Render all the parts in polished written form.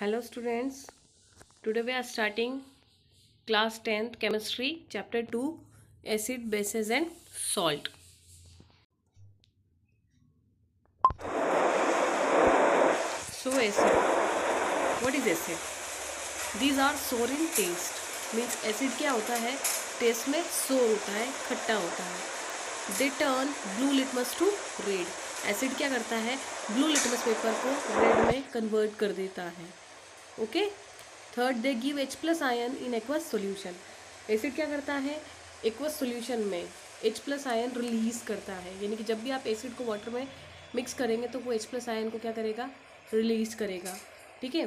Hello students, today we are starting class 10th chemistry chapter 2 acid, bases and salt. So acid, what is acid? These are sour in taste, means acid क्या होता है, test में सोर होता है, खट्टा होता है. They turn blue litmus to red. Acid क्या करता है, ब्लू लिटमस पेपर को रेड में कन्वर्ट कर देता है. Okay. Third, they give H plus ion in aqueous solution. Acid क्या करता है, एक्वस सोल्यूशन में H प्लस आयन रिलीज करता है, यानी कि जब भी आप एसिड को वाटर में मिक्स करेंगे तो वो H प्लस आयन को क्या करेगा, रिलीज करेगा. ठीक है.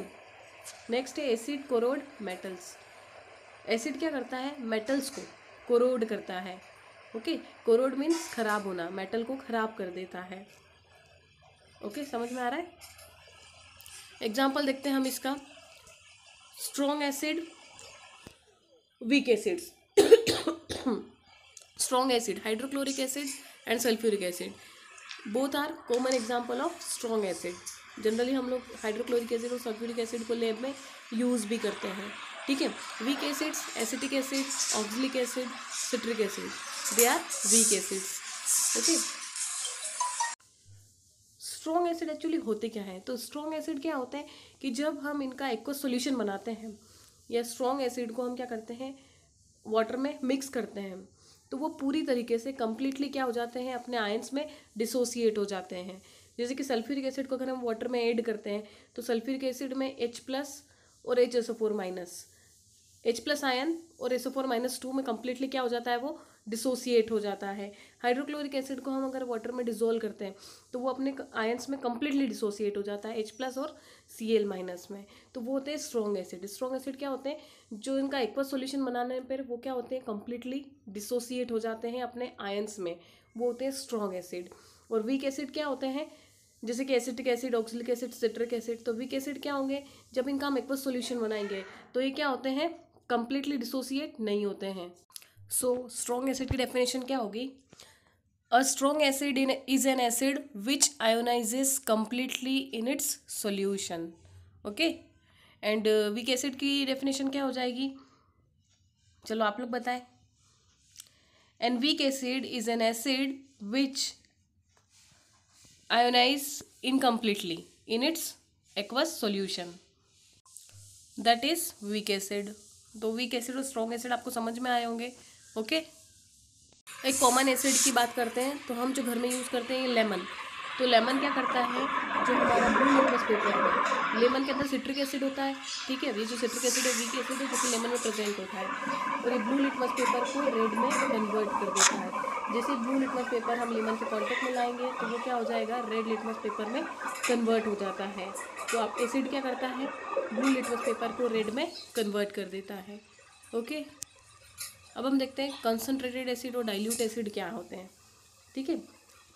नेक्स्ट है एसिड कोरोड मेटल्स. एसिड क्या करता है, मेटल्स को कोरोड करता है. ओके. कोरोड मीन्स खराब होना, मेटल को खराब कर देता है. ओके, समझ में आ रहा है. एग्जाम्पल देखते हैं हम इसका. Strong acid, weak acids. Strong acid, hydrochloric acid and sulphuric acid, both are common example of strong acid. Generally हम लोग हाइड्रोक्लोरिक एसिड और सल्फ्यूरिक एसिड को लैब में यूज़ भी करते हैं. ठीक है. Weak acids, acetic acid, oxalic acid, citric acid, they are weak acids. Okay. Strong acid actually होते क्या है, तो स्ट्रॉन्ग एसिड क्या होते हैं कि जब हम इनका एक्वस सॉल्यूशन बनाते हैं या स्ट्रॉन्ग एसिड को हम क्या करते हैं, वाटर में मिक्स करते हैं, तो वो पूरी तरीके से कम्प्लीटली क्या हो जाते हैं, अपने आयंस में डिसोसिएट हो जाते हैं. जैसे कि सल्फ्यूरिक एसिड को अगर हम वाटर में ऐड करते हैं तो सल्फ्यूरिक एसिड में H प्लस और HSO4 minus, H plus ion और SO4 माइनस 2 में कम्प्लीटली क्या हो जाता है, वो डिसोसिएट हो जाता है. हाइड्रोक्लोरिक एसिड को हम अगर वाटर में डिजोल्व करते हैं तो वो अपने आयंस में कम्प्लीटली डिसोसिएट हो जाता है H प्लस और Cl माइनस में. तो वो होते हैं स्ट्रॉन्ग एसिड. स्ट्रॉन्ग एसिड क्या होते हैं, जो इनका एक्वस सॉल्यूशन बनाने पर वो क्या होते हैं, कम्प्लीटली डिसोसिएट हो जाते हैं अपने आयंस में, वो होते हैं स्ट्रॉन्ग एसिड. और वीक एसिड क्या होते हैं, जैसे कि acetic acid, oxalic acid, citric acid. तो वीक एसिड क्या होंगे, जब इनका हम एक्वस सॉल्यूशन बनाएंगे तो ये क्या होते हैं, कम्प्लीटली डिसोसिएट नहीं होते हैं. सो स्ट्रॉन्ग एसिड की डेफिनेशन क्या होगी, a strong acid is an acid which ionizes completely in its solution. Okay. And weak acid की डेफिनेशन क्या हो जाएगी, चलो आप लोग बताएं. And weak acid is an acid which ionize incompletely in its aqueous solution, that is weak acid. तो weak acid और स्ट्रॉन्ग एसिड आपको समझ में आए होंगे. ओके. एक कॉमन एसिड की बात करते हैं तो हम जो घर में यूज़ करते हैं ये लेमन. तो लेमन क्या करता है, जो हमारा ब्लू लिटमस पेपर है, लेमन के अंदर सिट्रिक एसिड होता है. ठीक है. ये जो सिट्रिक एसिड है वीक एसिड है जो कि लेमन में प्रेजेंट होता है, और ये ब्लू लिटमस पेपर को रेड में कन्वर्ट कर देता है. जैसे ब्लू लिटमस पेपर हम लेमन के कॉन्टेक्ट में लाएंगे तो वो क्या हो जाएगा, रेड लिटमस पेपर में कन्वर्ट हो जाता है. तो आप एसिड क्या करता है, ब्लू लिटमस पेपर को रेड में कन्वर्ट कर देता है. ओके. अब हम देखते हैं कंसनट्रेटेड एसिड और डाइल्यूट एसिड क्या होते हैं. ठीक है.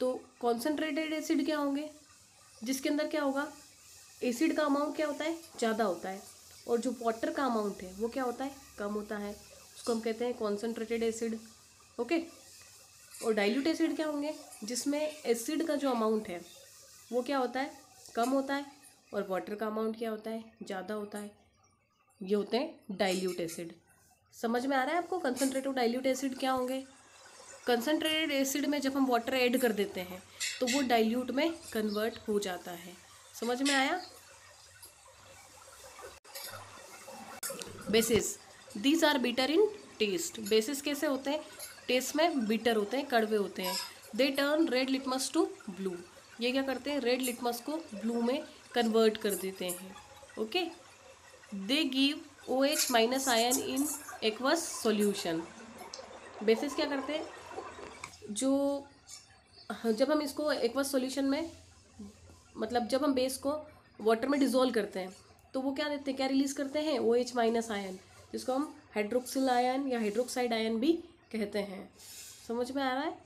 तो कंसनट्रेटेड एसिड क्या होंगे, जिसके अंदर क्या होगा, एसिड का अमाउंट क्या होता है, ज़्यादा होता है, और जो वाटर का अमाउंट है वो क्या होता है, कम होता है. उसको हम कहते हैं कॉन्सनट्रेटेड एसिड. ओके. और डाइल्यूट एसिड क्या होंगे, जिसमें एसिड का जो अमाउंट है वो क्या होता है, कम होता है, और वाटर का अमाउंट क्या होता है, ज़्यादा होता है. ये होते हैं डाइल्यूट एसिड. समझ में आ रहा है आपको कंसनट्रेटेड और डाइल्यूट एसिड क्या होंगे. कंसनट्रेटेड एसिड में जब हम वाटर ऐड कर देते हैं तो वो डाइल्यूट में कन्वर्ट हो जाता है. समझ में आया. Bases, these are bitter in taste. Bases कैसे होते हैं, टेस्ट में बिटर होते हैं, कड़वे होते हैं. They turn red litmus to blue. ये क्या करते हैं, रेड लिटमस को ब्लू में कन्वर्ट कर देते हैं. Okay. They give OH minus ion in aqueous solution. Bases क्या करते हैं, जो जब हम इसको एक्वस सॉल्यूशन में, मतलब जब हम बेस को वाटर में डिजोल्व करते हैं तो वो क्या देते हैं, क्या रिलीज करते हैं, OH माइनस आयन, जिसको हम हाइड्रोक्सिल आयन या हाइड्रोक्साइड आयन भी कहते हैं. समझ में आ रहा है.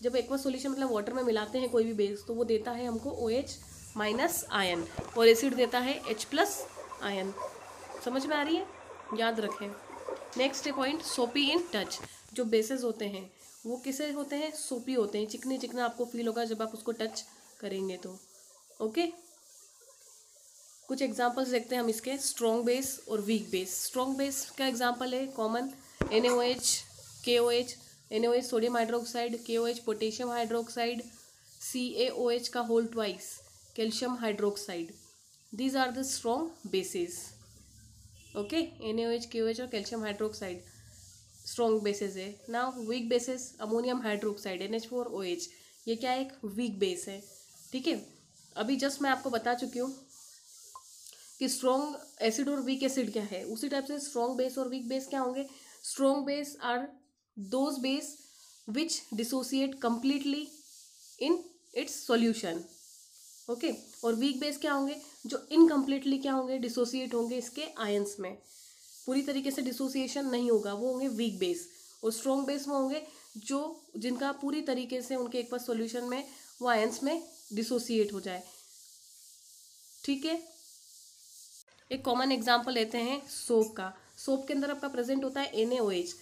जब एक्वस सॉल्यूशन मतलब वाटर में मिलाते हैं कोई भी बेस तो वो देता है हमको OH माइनस आयन, और एसिड देता है H प्लस आयन. समझ में आ रही है, याद रखें. नेक्स्ट पॉइंट, सोपी इन टच. जो बेसेस होते हैं वो किसे होते हैं, सोपी होते हैं, चिकने चिकना आपको फील होगा जब आप उसको टच करेंगे तो. ओके. कुछ एग्जांपल्स देखते हैं हम इसके, स्ट्रॉन्ग बेस और वीक बेस। स्ट्रॉन्ग बेस का एग्जांपल है common NaOH, KOH, NaOH sodium hydroxide, KOH potassium hydroxide, CaOH का whole twice calcium hydroxide. These are the strong bases. Okay, NaOH, KOH और कैल्शियम हाइड्रोक्साइड स्ट्रॉन्ग बेसिस है। Now weak bases, ammonium hydroxide NH4OH, ये क्या है, एक weak base है। ठीक है, अभी जस्ट मैं आपको बता चुकी हूँ कि स्ट्रॉन्ग एसिड और वीक एसिड क्या है। उसी टाइप से स्ट्रॉन्ग बेस और वीक बेस क्या होंगे। Strong base are those base which dissociate completely in its solution. Okay, और वीक बेस क्या होंगे, जो इनकम्प्लीटली क्या होंगे, डिसोसिएट होंगे इसके आयंस में, पूरी तरीके से डिसोसिएशन नहीं होगा, वो होंगे वीक बेस। और स्ट्रॉन्ग बेस वो होंगे जो जिनका पूरी तरीके से उनके एक पास सॉल्यूशन में वो आयंस में डिसोसिएट हो जाए। ठीक है, एक कॉमन एग्जांपल लेते हैं सोप का। सोप के अंदर आपका प्रेजेंट होता है NaOH,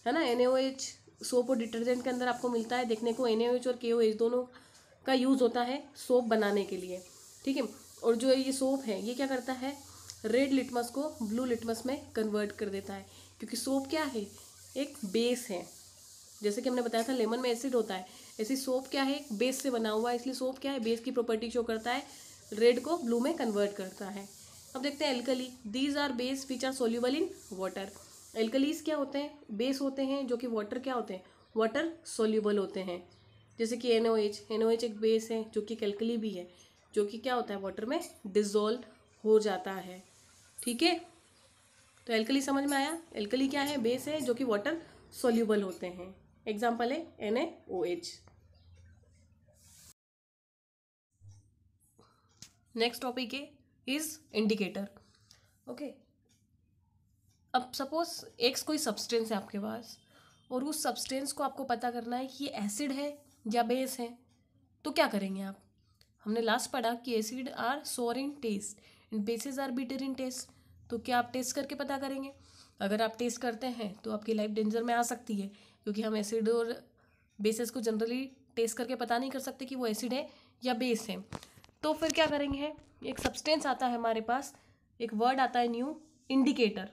है ना। NaOH सोप और डिटर्जेंट के अंदर आपको मिलता है देखने को। NaOH और KOH दोनों का यूज़ होता है सोप बनाने के लिए। ठीक है, और जो ये सोप है ये क्या करता है, रेड लिटमस को ब्लू लिटमस में कन्वर्ट कर देता है, क्योंकि सोप क्या है, एक बेस है। जैसे कि हमने बताया था लेमन में एसिड होता है, ऐसी सोप क्या है, बेस से बना हुआ है, इसलिए सोप क्या है, बेस की प्रॉपर्टी शो करता है, रेड को ब्लू में कन्वर्ट करता है। अब देखते हैं alkali. These are base which are soluble in water. Alkalis क्या होते हैं, बेस होते हैं जो कि वाटर क्या होते हैं, वाटर सोल्यूबल होते हैं। जैसे कि NaOH एक बेस है जो कि एल्कली भी है, जो कि क्या होता है, वाटर में डिजोल्व हो जाता है। ठीक है, तो एल्कली समझ में आया। एल्कली क्या है, बेस है जो कि वाटर सोल्यूबल होते हैं। एग्जाम्पल है NaOH। नेक्स्ट टॉपिक है इज इंडिकेटर। ओके, अब सपोज एक कोई सब्सटेंस है आपके पास और उस सब्सटेंस को आपको पता करना है कि ये एसिड है या बेस है, तो क्या करेंगे आप। हमने लास्ट पढ़ा कि acid are sour in taste and bases are bitter in taste. तो क्या आप टेस्ट करके पता करेंगे। अगर आप टेस्ट करते हैं तो आपकी लाइफ डेंजर में आ सकती है, क्योंकि हम एसिड और बेसिस को जनरली टेस्ट करके पता नहीं कर सकते कि वो एसिड है या बेस है। तो फिर क्या करेंगे, एक सब्सटेंस आता है हमारे पास, एक वर्ड आता है न्यू, इंडिकेटर।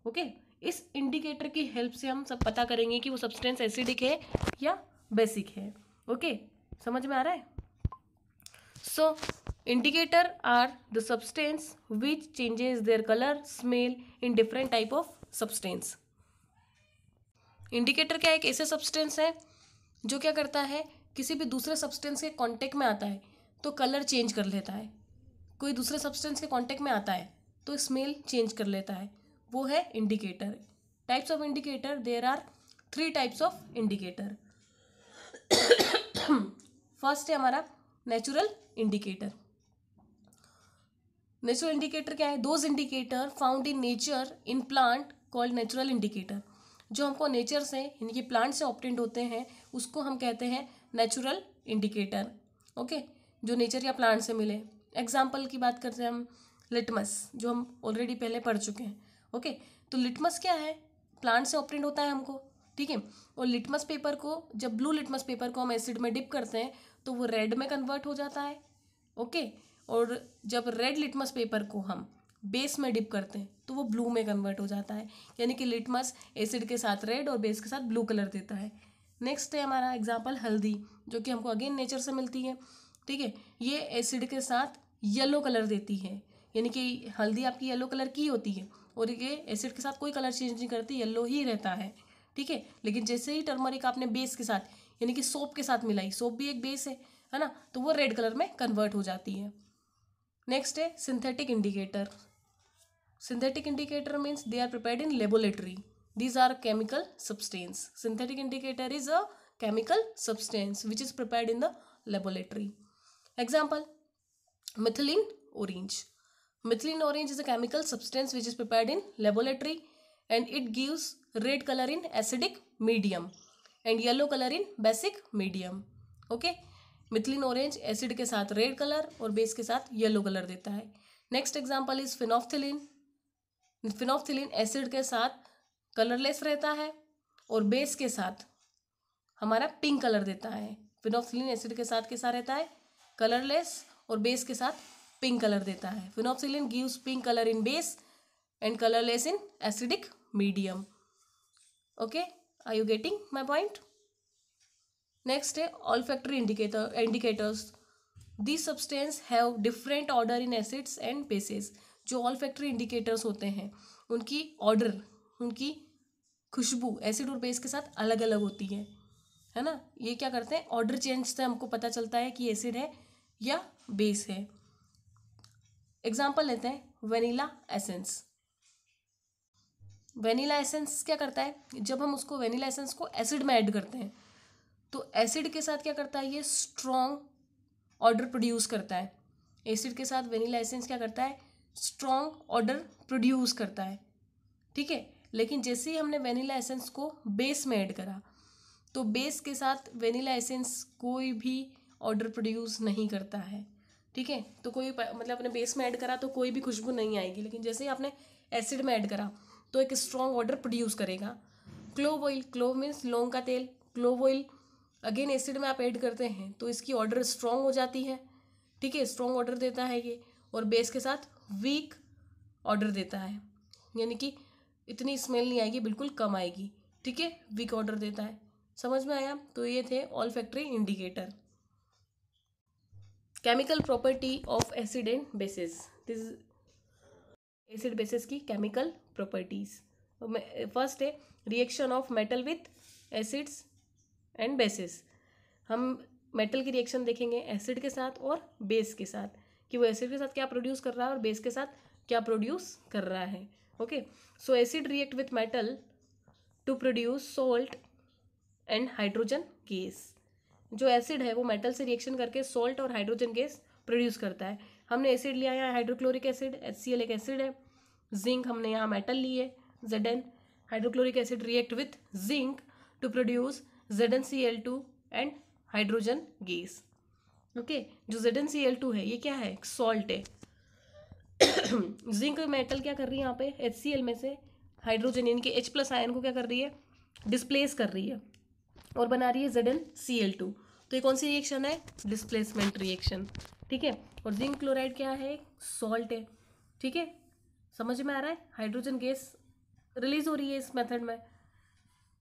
ओके, इस इंडिकेटर की हेल्प से हम सब पता करेंगे कि वो सब्सटेंस एसिडिक है या बेसिक है। ओके, समझ में आ रहा है। So indicator are the substance which changes their colour, smell in different type of substance. Indicator क्या है, एक ऐसे सब्सटेंस है जो क्या करता है, किसी भी दूसरे सब्सटेंस के कांटेक्ट में आता है तो कलर चेंज कर लेता है, कोई दूसरे सब्सटेंस के कांटेक्ट में आता है तो स्मेल चेंज कर लेता है, वो है indicator. Types of indicator, there are 3 types of indicator. First है हमारा नेचुरल इंडिकेटर। नेचुरल इंडिकेटर क्या है, those indicator found in nature in plant called natural indicator. जो हमको नेचर से यानी कि प्लांट से ऑब्टेन्ड होते हैं उसको हम कहते हैं नेचुरल इंडिकेटर। ओके, जो नेचर या प्लांट से मिले। एग्जाम्पल की बात करते हैं हम, लिटमस, जो हम ऑलरेडी पहले पढ़ चुके हैं। ओके, तो लिटमस क्या है, प्लांट से ऑब्टेन्ड होता है हमको। ठीक है, और लिटमस पेपर को, जब ब्लू लिटमस पेपर को हम एसिड में डिप करते हैं तो वो रेड में कन्वर्ट हो जाता है। ओके, और जब रेड लिटमस पेपर को हम बेस में डिप करते हैं तो वो ब्लू में कन्वर्ट हो जाता है, यानी कि लिटमस एसिड के साथ रेड और बेस के साथ ब्लू कलर देता है। नेक्स्ट है हमारा एग्जांपल हल्दी, जो कि हमको अगेन नेचर से मिलती है। ठीक है, ये एसिड के साथ येलो कलर देती है, यानी कि हल्दी आपकी येलो कलर की होती है और ये एसिड के साथ कोई कलर चेंज नहीं करती, येलो ही रहता है। ठीक है, लेकिन जैसे ही टर्मरिक आपने बेस के साथ यानी कि सोप के साथ मिलाई, सोप भी एक बेस है ना, तो वो रेड कलर में कन्वर्ट हो जाती है। नेक्स्ट है synthetic indicator. Synthetic indicator means they are prepared in laboratory, these are chemical substance. Synthetic indicator is a chemical substance which is prepared in the laboratory. Example, methylene orange. Methylene orange is a chemical substance which is prepared in laboratory and it gives red color in acidic medium and yellow color in basic medium. Okay, methylene orange acid के साथ red colour और base के साथ yellow colour देता है। Next example is phenolphthalein. Phenolphthalein acid के साथ colourless रहता है और बेस के साथ हमारा पिंक कलर देता है। फिनोफ्थिलीन एसिड के साथ कैसा रहता है, कलरलेस, और बेस के साथ पिंक कलर देता है। Phenolphthalein gives pink colour in base and colourless in acidic medium. Okay, are you getting my point? Next है olfactory indicators. This substance have different order in acids and bases. जो olfactory indicators होते हैं उनकी order, उनकी खुशबू acid और base के साथ अलग अलग होती है ना। ये क्या करते हैं, ऑर्डर चेंज से हमको पता चलता है कि एसिड है या बेस है। एग्जाम्पल लेते हैं वेनिला एसेंस। वेनिला एसेंस क्या करता है, जब हम उसको वेनिला एसेंस को एसिड में ऐड करते हैं तो एसिड के साथ क्या करता है, ये स्ट्रॉन्ग ऑर्डर प्रोड्यूस करता है। एसिड के साथ वेनिला एसेंस क्या करता है, स्ट्रॉन्ग ऑर्डर प्रोड्यूस करता है, ठीक है। लेकिन जैसे ही हमने वेनिला एसेंस को बेस में ऐड करा तो बेस के साथ वेनिला एसेंस कोई भी ऑर्डर प्रोड्यूस नहीं करता है, ठीक है। तो कोई मतलब अपने बेस में ऐड करा तो कोई भी खुशबू नहीं आएगी, लेकिन जैसे ही आपने एसिड में ऐड करा तो एक स्ट्रॉन्ग ऑर्डर प्रोड्यूस करेगा। क्लोव ऑयल, क्लोव मीन्स लौंग का तेल, क्लोव ऑयल अगेन एसिड में आप ऐड करते हैं तो इसकी ऑर्डर स्ट्रॉन्ग हो जाती है, ठीक है, स्ट्रॉन्ग ऑर्डर देता है ये, और बेस के साथ वीक ऑर्डर देता है, यानी कि इतनी स्मेल नहीं आएगी, बिल्कुल कम आएगी, ठीक है, वीक ऑर्डर देता है। समझ में आया? तो ये थे olfactory indicator. Chemical property of acid and bases. This acid basis की केमिकल प्रॉपर्टीज। फर्स्ट है reaction of metal with acids and basis. हम मेटल की रिएक्शन देखेंगे एसिड के साथ और बेस के साथ, कि वो एसिड के साथ क्या प्रोड्यूस कर रहा है और बेस के साथ क्या प्रोड्यूस कर रहा है। Okay, so acid react with metal to produce salt and hydrogen gas. जो एसिड है वो मेटल से रिएक्शन करके सॉल्ट और हाइड्रोजन गैस प्रोड्यूस करता है। हमने एसिड लिया यहाँ हाइड्रोक्लोरिक एसिड, HCl एक एसिड है, जिंक हमने यहाँ मेटल ली है Zn। Hydrochloric acid react with zinc to produce ZnCl2 and hydrogen gas. Okay, जो ZnCl2 है ये क्या है, सॉल्ट है। जिंक मेटल क्या कर रही है यहाँ पे, HCl में से हाइड्रोजन यानी कि H+ आयन को क्या कर रही है, डिस्प्लेस कर रही है और बना रही है ZnCl2। तो ये कौन सी रिएक्शन है, डिस्प्लेसमेंट रिएक्शन, ठीक है। और जिंक क्लोराइड क्या है, सॉल्ट है, ठीक है। समझ में आ रहा है, हाइड्रोजन गैस रिलीज हो रही है इस मेथड में।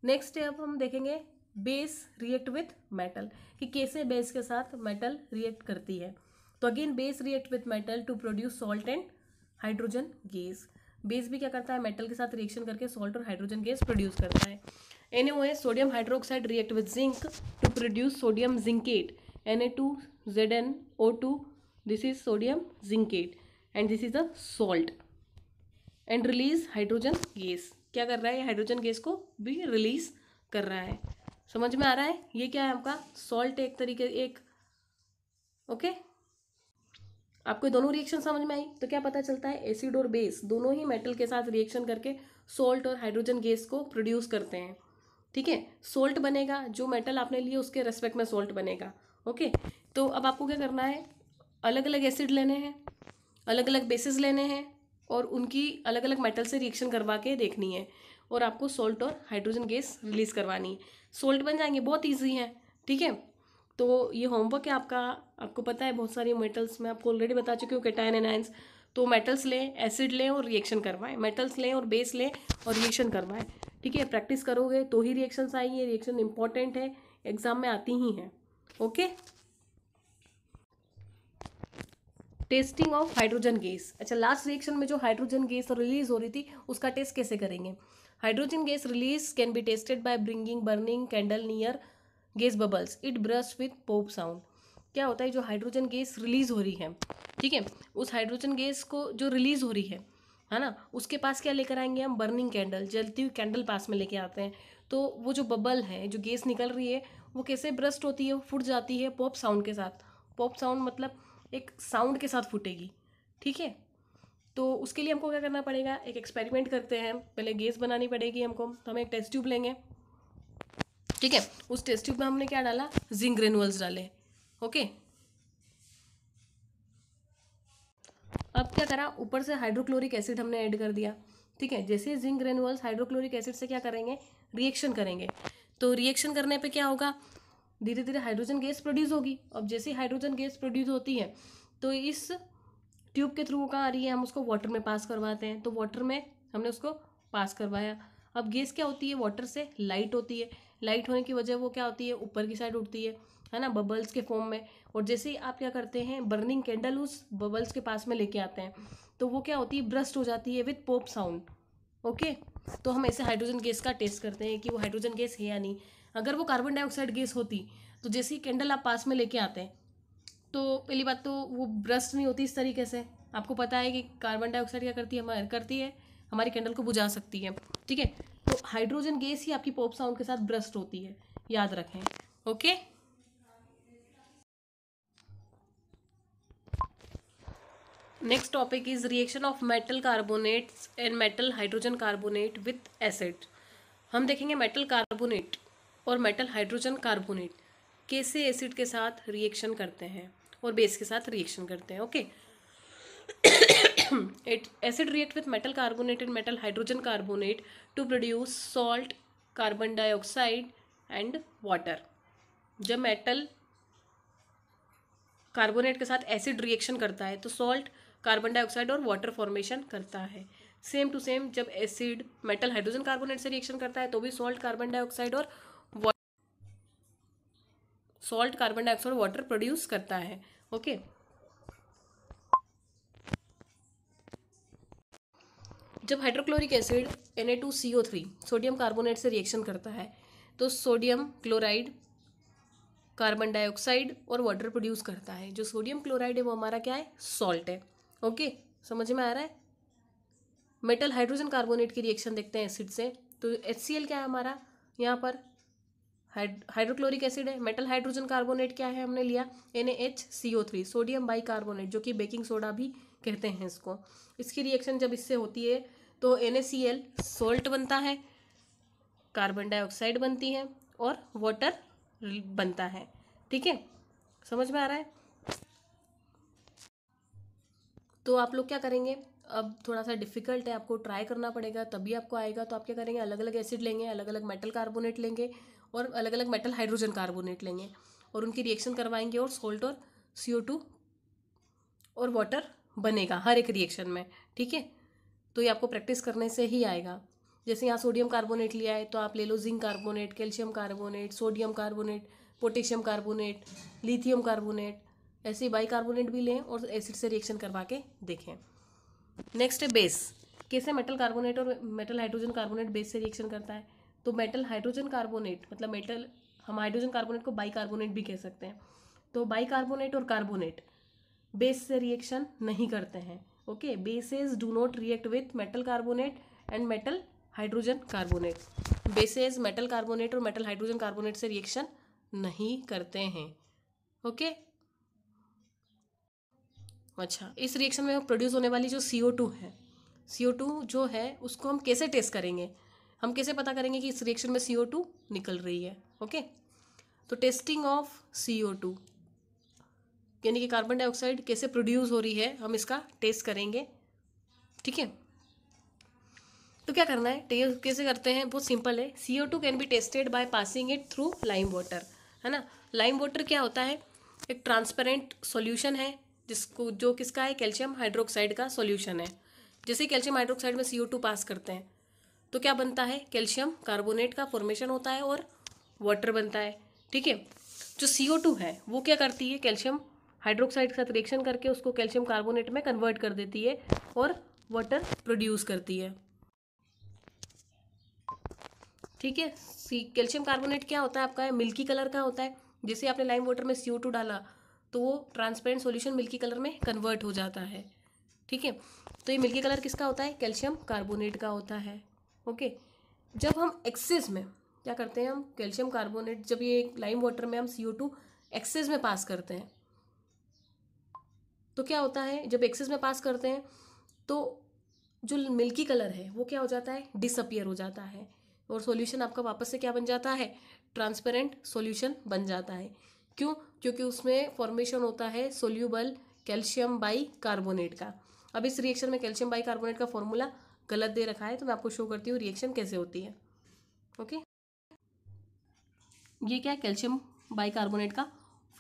नेक्स्ट है अब हम देखेंगे बेस रिएक्ट विथ मेटल, कि कैसे बेस के साथ मेटल रिएक्ट करती है। तो again base react with metal to produce salt and hydrogen gas. Base भी क्या करता है, मेटल के साथ रिएक्शन करके सॉल्ट और हाइड्रोजन गैस प्रोड्यूस करता है। NaOH sodium hydroxide react with zinc to produce sodium zincate, Na2ZnO2, this is sodium zincate and this is a salt and release hydrogen gas. क्या कर रहा है, हाइड्रोजन गैस को भी रिलीज कर रहा है। समझ में आ रहा है, ये क्या है आपका सॉल्ट एक तरीके एक। ओके, आपको दोनों रिएक्शन समझ में आई तो क्या पता चलता है, एसिड और बेस दोनों ही मेटल के साथ रिएक्शन करके सॉल्ट और हाइड्रोजन गैस को प्रोड्यूस करते हैं, ठीक है। सॉल्ट बनेगा, जो मेटल आपने लिए उसके रेस्पेक्ट में सॉल्ट बनेगा। ओके, तो अब आपको क्या करना है, अलग अलग एसिड लेने हैं, अलग अलग बेसिस लेने हैं और उनकी अलग अलग मेटल से रिएक्शन करवा के देखनी है और आपको सॉल्ट और हाइड्रोजन गैस रिलीज करवानी है। सॉल्ट बन जाएंगे, बहुत ईजी है, ठीक है। तो ये होमवर्क है आपका, आपको पता है बहुत सारी मेटल्स मैं आपको ऑलरेडी बता चुकी हूँ, कैटायन एनायंस। तो मेटल्स लें, एसिड लें और रिएक्शन करवाएं, मेटल्स लें और बेस लें और रिएक्शन करवाएं, ठीक है। प्रैक्टिस करोगे तो ही रिएक्शंस आएंगे, रिएक्शन इंपॉर्टेंट है, एग्जाम में आती ही हैं। Okay, testing of hydrogen gas. अच्छा, लास्ट रिएक्शन में जो हाइड्रोजन गैस रिलीज हो रही थी उसका टेस्ट कैसे करेंगे। Hydrogen gas release can be tested by bringing burning candle near gas bubbles, it burst with pop sound. क्या होता है, जो हाइड्रोजन गैस रिलीज हो रही है, ठीक है, उस हाइड्रोजन गैस को जो रिलीज हो रही है ना, उसके पास क्या लेकर आएंगे हम, बर्निंग कैंडल, जलती हुई कैंडल पास में लेके आते हैं। तो वो जो बबल है, जो गैस निकल रही है, वो कैसे ब्रस्ट होती है, वो फूट जाती है पॉप साउंड के साथ। पॉप साउंड मतलब एक साउंड के साथ फूटेगी, ठीक है। तो उसके लिए हमको क्या करना पड़ेगा, एक एक्सपेरिमेंट करते हैं, पहले गैस बनानी पड़ेगी हमको। तो हम एक टेस्ट ट्यूब लेंगे, ठीक है, उस टेस्ट ट्यूब में हमने क्या डाला, जिंक ग्रेनुअल्स डाले। ओके, अब क्या करा, ऊपर से हाइड्रोक्लोरिक एसिड हमने ऐड कर दिया, ठीक है। जैसे जिंक ग्रेनुअल्स हाइड्रोक्लोरिक एसिड से क्या करेंगे, रिएक्शन करेंगे। तो रिएक्शन करने पे क्या होगा, धीरे धीरे हाइड्रोजन गैस प्रोड्यूस होगी। अब जैसे हाइड्रोजन गैस प्रोड्यूस होती है तो इस ट्यूब के थ्रू वो कहाँ आ रही है, हम उसको वाटर में पास करवाते हैं, तो वाटर में हमने उसको पास करवाया। अब गैस क्या होती है, वाटर से लाइट होती है, लाइट होने की वजह वो क्या होती है, ऊपर की साइड उठती है ना, बबल्स के फॉर्म में। और जैसे ही आप क्या करते हैं, बर्निंग कैंडल उस बबल्स के पास में लेके आते हैं, तो वो क्या होती है, ब्रस्ट हो जाती है विथ पॉप साउंड। ओके, तो हम ऐसे हाइड्रोजन गैस का टेस्ट करते हैं कि वो हाइड्रोजन गैस है या नहीं। अगर वो कार्बन डाइऑक्साइड गैस होती तो जैसे ही कैंडल आप पास में लेके आते हैं, तो पहली बात तो वो ब्रस्ट नहीं होती इस तरीके से। आपको पता है कि कार्बन डाइऑक्साइड क्या करती है, हमारी कैंडल को बुझा सकती है। ठीक है, तो हाइड्रोजन गैस ही आपकी पॉप साउंड के साथ ब्रस्ट होती है, याद रखें। Okay, next topic is reaction of metal carbonates and metal hydrogen carbonate with acid. हम देखेंगे मेटल कार्बोनेट और मेटल हाइड्रोजन कार्बोनेट कैसे एसिड के साथ रिएक्शन करते हैं और बेस के साथ रिएक्शन करते हैं। Okay, acid react with metal carbonate and metal hydrogen carbonate to produce salt, carbon dioxide and water। जब मेटल कार्बोनेट के साथ एसिड रिएक्शन करता है तो सॉल्ट, कार्बन डाइऑक्साइड और वाटर फॉर्मेशन करता है। सेम टू सेम जब एसिड मेटल हाइड्रोजन कार्बोनेट से रिएक्शन करता है तो भी सॉल्ट, कार्बन डाइऑक्साइड और वाटर प्रोड्यूस करता है। ओके, जब hydrochloric acid Na2CO3 sodium carbonate से रिएक्शन करता है तो सोडियम क्लोराइड, कार्बन डाइऑक्साइड और वाटर प्रोड्यूस करता है। जो सोडियम क्लोराइड है वो हमारा क्या है, सॉल्ट है। ओके, समझ में आ रहा है। मेटल हाइड्रोजन कार्बोनेट की रिएक्शन देखते हैं एसिड से, तो HCl क्या है हमारा, यहाँ पर हाइड्रोक्लोरिक एसिड है। मेटल हाइड्रोजन कार्बोनेट क्या है, हमने लिया NaHCO3 सोडियम बाई कार्बोनेट, जो कि बेकिंग सोडा भी कहते हैं इसको। इसकी रिएक्शन जब इससे होती है तो NaCl सॉल्ट बनता है, कार्बन डाइऑक्साइड बनती है और वाटर बनता है। ठीक है, समझ में आ रहा है। तो आप लोग क्या करेंगे, अब थोड़ा सा डिफिकल्ट है, आपको ट्राई करना पड़ेगा तभी आपको आएगा। तो आप क्या करेंगे, अलग अलग एसिड लेंगे, अलग अलग मेटल कार्बोनेट लेंगे और अलग अलग मेटल हाइड्रोजन कार्बोनेट लेंगे और उनकी रिएक्शन करवाएंगे और सॉल्ट और CO2 और वाटर बनेगा हर एक रिएक्शन में। ठीक है, तो ये आपको प्रैक्टिस करने से ही आएगा। जैसे यहाँ सोडियम कार्बोनेट लिया है तो आप ले लो zinc carbonate, calcium carbonate, sodium carbonate, potassium carbonate, lithium carbonate, ऐसे बाई कार्बोनेट भी लें और एसिड से रिएक्शन करवा के देखें। नेक्स्ट है बेस। कैसे मेटल कार्बोनेट और मेटल हाइड्रोजन कार्बोनेट बेस से रिएक्शन करता है, तो मेटल हाइड्रोजन कार्बोनेट मतलब मेटल, हम हाइड्रोजन कार्बोनेट को बाई कार्बोनेट भी कह सकते हैं। तो बाई कार्बोनेट और कार्बोनेट बेस से रिएक्शन नहीं करते हैं। Okay, bases do not react with metal carbonate and metal hydrogen carbonate. Bases metal carbonate और मेटल हाइड्रोजन कार्बोनेट से रिएक्शन नहीं करते हैं। ओके, अच्छा, इस रिएक्शन में प्रोड्यूस होने वाली जो CO2 है, CO2 जो है उसको हम कैसे टेस्ट करेंगे, हम कैसे पता करेंगे कि इस रिएक्शन में CO2 निकल रही है। ओके, तो टेस्टिंग ऑफ CO2 यानी कि कार्बन डाइऑक्साइड कैसे प्रोड्यूस हो रही है, हम इसका टेस्ट करेंगे। ठीक है, तो क्या करना है, टेस्ट कैसे करते हैं, बहुत सिंपल है। CO2 can be tested by passing it through lime water, है ना। लाइम वाटर क्या होता है, एक ट्रांसपेरेंट सॉल्यूशन है जिसको, जो किसका है, कैल्शियम हाइड्रोक्साइड का सॉल्यूशन है। जैसे कैल्शियम हाइड्रोक्साइड में CO2 पास करते हैं तो क्या बनता है, कैल्शियम कार्बोनेट का फॉर्मेशन होता है और वाटर बनता है। ठीक है, जो CO2 है वो क्या करती है, कैल्शियम हाइड्रोक्साइड के साथ रिएक्शन करके उसको कैल्शियम कार्बोनेट में कन्वर्ट कर देती है और वाटर प्रोड्यूस करती है। ठीक है, कैल्शियम कार्बोनेट क्या होता है आपका, मिल्की कलर का होता है। जैसे आपने लाइम वाटर में CO2 डाला तो वो ट्रांसपेरेंट सॉल्यूशन मिल्की कलर में कन्वर्ट हो जाता है। ठीक है, तो ये मिल्की कलर किसका होता है, कैल्शियम कार्बोनेट का होता है। ओके, जब हम एक्सेस में क्या करते हैं, हम कैल्शियम कार्बोनेट, जब ये लाइम वाटर में हम CO2 एक्सेस में पास करते हैं तो क्या होता है, जब एक्सेस में पास करते हैं तो जो मिल्की कलर है वो क्या हो जाता है, डिसअपियर हो जाता है और सॉल्यूशन आपका वापस से क्या बन जाता है, ट्रांसपेरेंट सॉल्यूशन बन जाता है। क्यों, क्योंकि उसमें फॉर्मेशन होता है सोल्यूबल कैल्शियम बाई कार्बोनेट का। अब इस रिएक्शन में कैल्शियम बाई कार्बोनेट का फॉर्मूला गलत दे रखा है तो मैं आपको शो करती हूँ रिएक्शन कैसे होती है। ओके, ये क्या है, कैल्शियम बाई कार्बोनेट का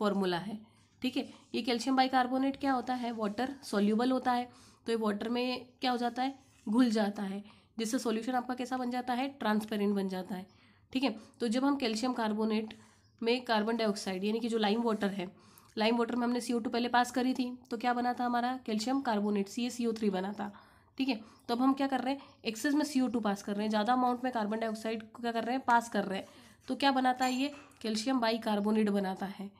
फॉर्मूला है। ठीक है। ये कैल्शियम बाइकार्बोनेट क्या होता है, वाटर सॉल्यूबल होता है, तो ये वाटर में क्या हो जाता है, घुल जाता है, जिससे सॉल्यूशन आपका कैसा बन जाता है, ट्रांसपेरेंट बन जाता है। ठीक है। तो जब हम कैल्शियम कार्बोनेट में कार्बन डाइऑक्साइड यानी कि जो लाइम वाटर है, लाइम वाटर में हमने CO2 पहले पास करी थी, तो क्या बना था हमारा, कैल्शियम कार्बोनेट CaCO3 बना था। ठीक है। तो अब हम क्या कर रहे हैं, एक्सेस में CO2 पास कर रहे हैं, ज़्यादा अमाउंट में कार्बन डाइऑक्साइड को क्या कर रहे हैं, पास कर रहे हैं, तो क्या बनाता है, ये कैल्शियम बाइकार्बोनेट बनाता है,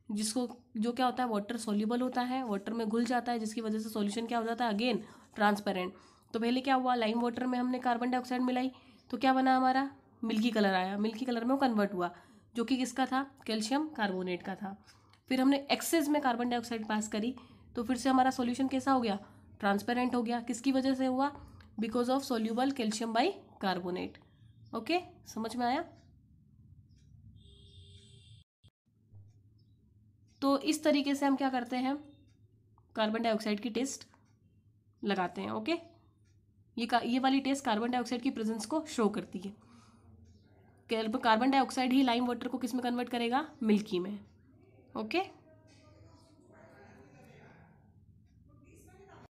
जिसको जो क्या होता है, वाटर सॉल्यूबल होता है, वाटर में घुल जाता है, जिसकी वजह से सॉल्यूशन क्या हो जाता है, अगेन ट्रांसपेरेंट। तो पहले क्या हुआ, लाइम वाटर में हमने कार्बन डाइऑक्साइड मिलाई, तो क्या बना हमारा, मिल्की कलर आया, मिल्की कलर में वो कन्वर्ट हुआ, जो कि किसका था, कैल्शियम कार्बोनेट का था। फिर हमने एक्सेस में कार्बन डाइऑक्साइड पास करी, तो फिर से हमारा सॉल्यूशन कैसा हो गया, ट्रांसपेरेंट हो गया। किसकी वजह से हुआ, because of soluble calcium by carbonate. Okay, समझ में आया। तो इस तरीके से हम क्या करते हैं, कार्बन डाइऑक्साइड की टेस्ट लगाते हैं। ओके, ये वाली टेस्ट कार्बन डाइऑक्साइड की प्रेजेंस को शो करती है। कार्बन डाइऑक्साइड ही लाइम वाटर को किस में कन्वर्ट करेगा, मिल्की में। ओके।